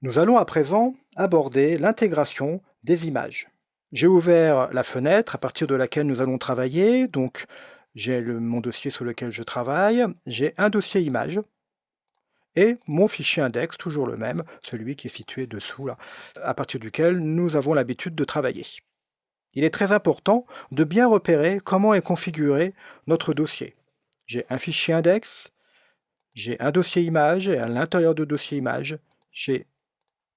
Nous allons à présent aborder l'intégration des images. J'ai ouvert la fenêtre à partir de laquelle nous allons travailler, donc j'ai mon dossier sur lequel je travaille, j'ai un dossier image et mon fichier index, toujours le même, celui qui est situé dessous, là, à partir duquel nous avons l'habitude de travailler. Il est très important de bien repérer comment est configuré notre dossier. J'ai un fichier index, j'ai un dossier image, et à l'intérieur de dossier image, j'ai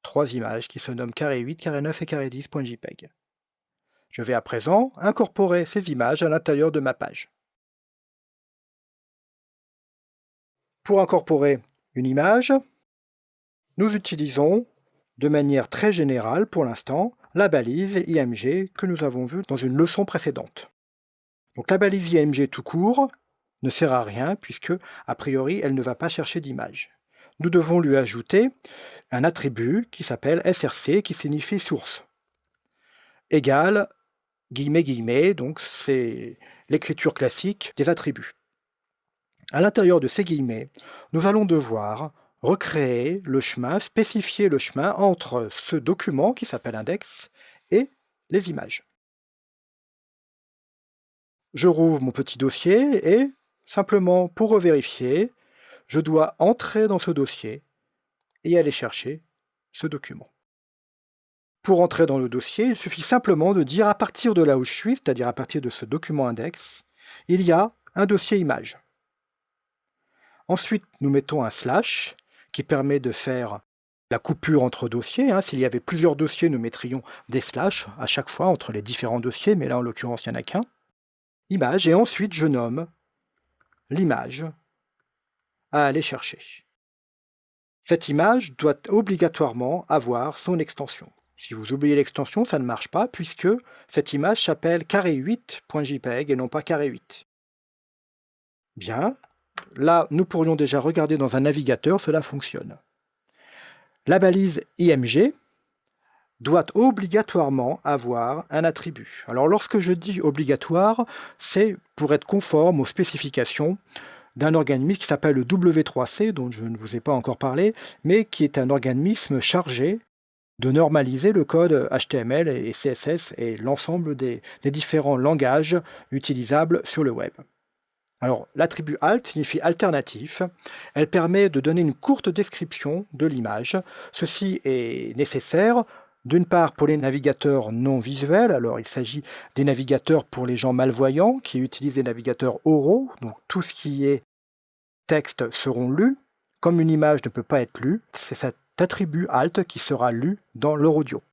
trois images qui se nomment carré 8, carré 9 et carré 10.jpg. Je vais à présent incorporer ces images à l'intérieur de ma page. Pour incorporer une image, nous utilisons de manière très générale pour l'instant la balise IMG que nous avons vue dans une leçon précédente. Donc la balise IMG tout court ne sert à rien puisque, a priori, elle ne va pas chercher d'image. Nous devons lui ajouter un attribut qui s'appelle src qui signifie source, égale guillemets guillemets, donc c'est l'écriture classique des attributs. À l'intérieur de ces guillemets, nous allons devoir recréer le chemin, spécifier le chemin entre ce document qui s'appelle index et les images. Je rouvre mon petit dossier et, simplement pour revérifier, je dois entrer dans ce dossier et aller chercher ce document. Pour entrer dans le dossier, il suffit simplement de dire à partir de là où je suis, c'est-à-dire à partir de ce document index, il y a un dossier image. Ensuite, nous mettons un slash qui permet de faire la coupure entre dossiers. S'il y avait plusieurs dossiers, nous mettrions des slash à chaque fois entre les différents dossiers, mais là en l'occurrence il n'y en a qu'un. Image, et ensuite je nomme l'image à aller chercher. Cette image doit obligatoirement avoir son extension. Si vous oubliez l'extension, ça ne marche pas, puisque cette image s'appelle carré8.jpg et non pas carré8. Bien, là, nous pourrions déjà regarder dans un navigateur, cela fonctionne. La balise IMG doit obligatoirement avoir un attribut. Alors lorsque je dis obligatoire, c'est pour être conforme aux spécifications d'un organisme qui s'appelle le W3C, dont je ne vous ai pas encore parlé, mais qui est un organisme chargé de normaliser le code HTML et CSS et l'ensemble des différents langages utilisables sur le web. Alors, l'attribut alt signifie alternatif. Elle permet de donner une courte description de l'image. Ceci est nécessaire, d'une part pour les navigateurs non visuels. Alors, il s'agit des navigateurs pour les gens malvoyants qui utilisent des navigateurs oraux. Donc, tout ce qui est texte seront lus. Comme une image ne peut pas être lue, c'est cet attribut alt qui sera lu dans leur audio.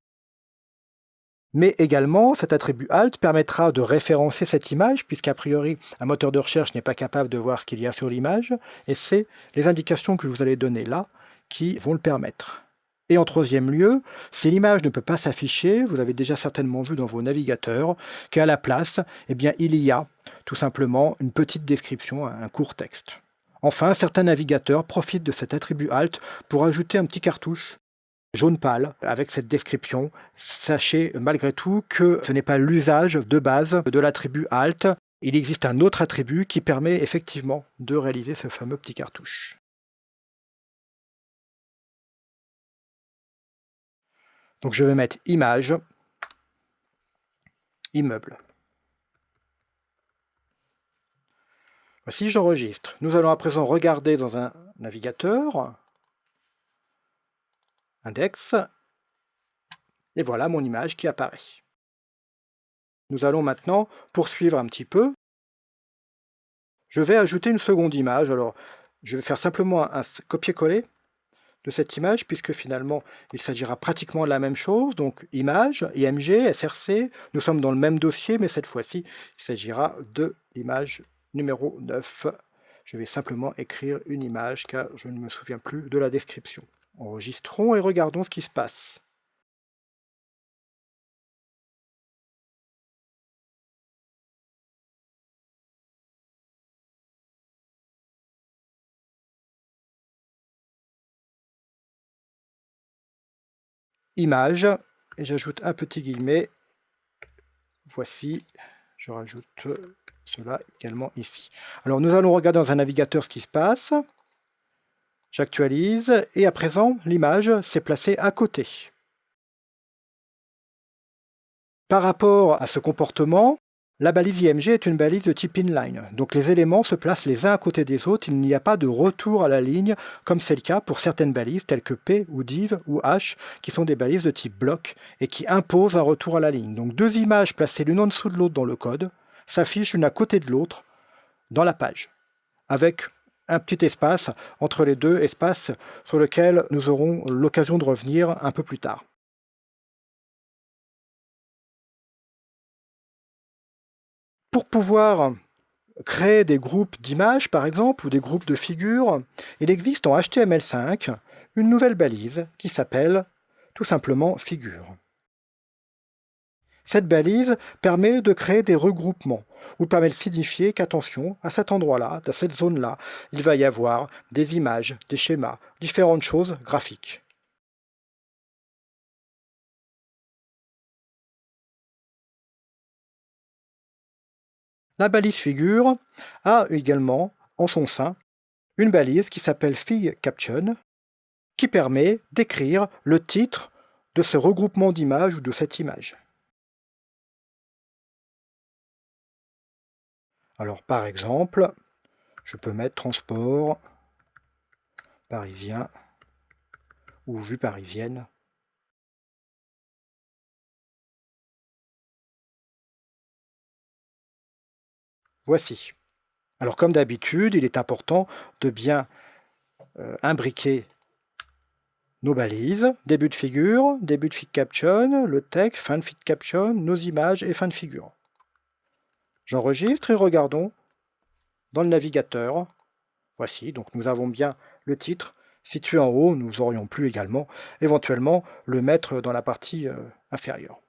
Mais également, cet attribut alt permettra de référencer cette image, puisqu'a priori, un moteur de recherche n'est pas capable de voir ce qu'il y a sur l'image, et c'est les indications que vous allez donner là qui vont le permettre. Et en troisième lieu, si l'image ne peut pas s'afficher, vous avez déjà certainement vu dans vos navigateurs qu'à la place, eh bien, il y a tout simplement une petite description, un court texte. Enfin, certains navigateurs profitent de cet attribut alt pour ajouter un petit cartouche jaune pâle avec cette description. Sachez malgré tout que ce n'est pas l'usage de base de l'attribut alt. Il existe un autre attribut qui permet effectivement de réaliser ce fameux petit cartouche. Donc je vais mettre image, immeuble. Voici, j'enregistre. Nous allons à présent regarder dans un navigateur, index, et voilà mon image qui apparaît. Nous allons maintenant poursuivre un petit peu. Je vais ajouter une seconde image. Alors, je vais faire simplement un copier-coller de cette image, puisque finalement, il s'agira pratiquement de la même chose. Donc, image, IMG, SRC, nous sommes dans le même dossier, mais cette fois-ci, il s'agira de l'image numéro 9. Je vais simplement écrire une image, car je ne me souviens plus de la description. Enregistrons et regardons ce qui se passe. Image, et j'ajoute un petit guillemet. Voici, je rajoute cela également ici. Alors nous allons regarder dans un navigateur ce qui se passe. J'actualise et à présent, l'image s'est placée à côté. Par rapport à ce comportement, la balise IMG est une balise de type inline. Donc les éléments se placent les uns à côté des autres, il n'y a pas de retour à la ligne, comme c'est le cas pour certaines balises telles que P ou div ou H, qui sont des balises de type bloc et qui imposent un retour à la ligne. Donc deux images placées l'une en dessous de l'autre dans le code s'affichent l'une à côté de l'autre dans la page, avec un petit espace entre les deux, espace sur lequel nous aurons l'occasion de revenir un peu plus tard. Pour pouvoir créer des groupes d'images, par exemple, ou des groupes de figures, il existe en HTML5 une nouvelle balise qui s'appelle tout simplement figure. Cette balise permet de créer des regroupements, ou permet de signifier qu'attention, à cet endroit-là, dans cette zone-là, il va y avoir des images, des schémas, différentes choses graphiques. La balise figure a également en son sein une balise qui s'appelle Fig Caption, qui permet d'écrire le titre de ce regroupement d'images ou de cette image. Alors par exemple, je peux mettre transport parisien ou vue parisienne. Voici. Alors comme d'habitude, il est important de bien imbriquer nos balises, début de figure, début de Fig Caption, le texte, fin de Fig Caption, nos images et fin de figure. J'enregistre et regardons dans le navigateur. Voici, donc nous avons bien le titre situé en haut, nous aurions pu également éventuellement le mettre dans la partie inférieure.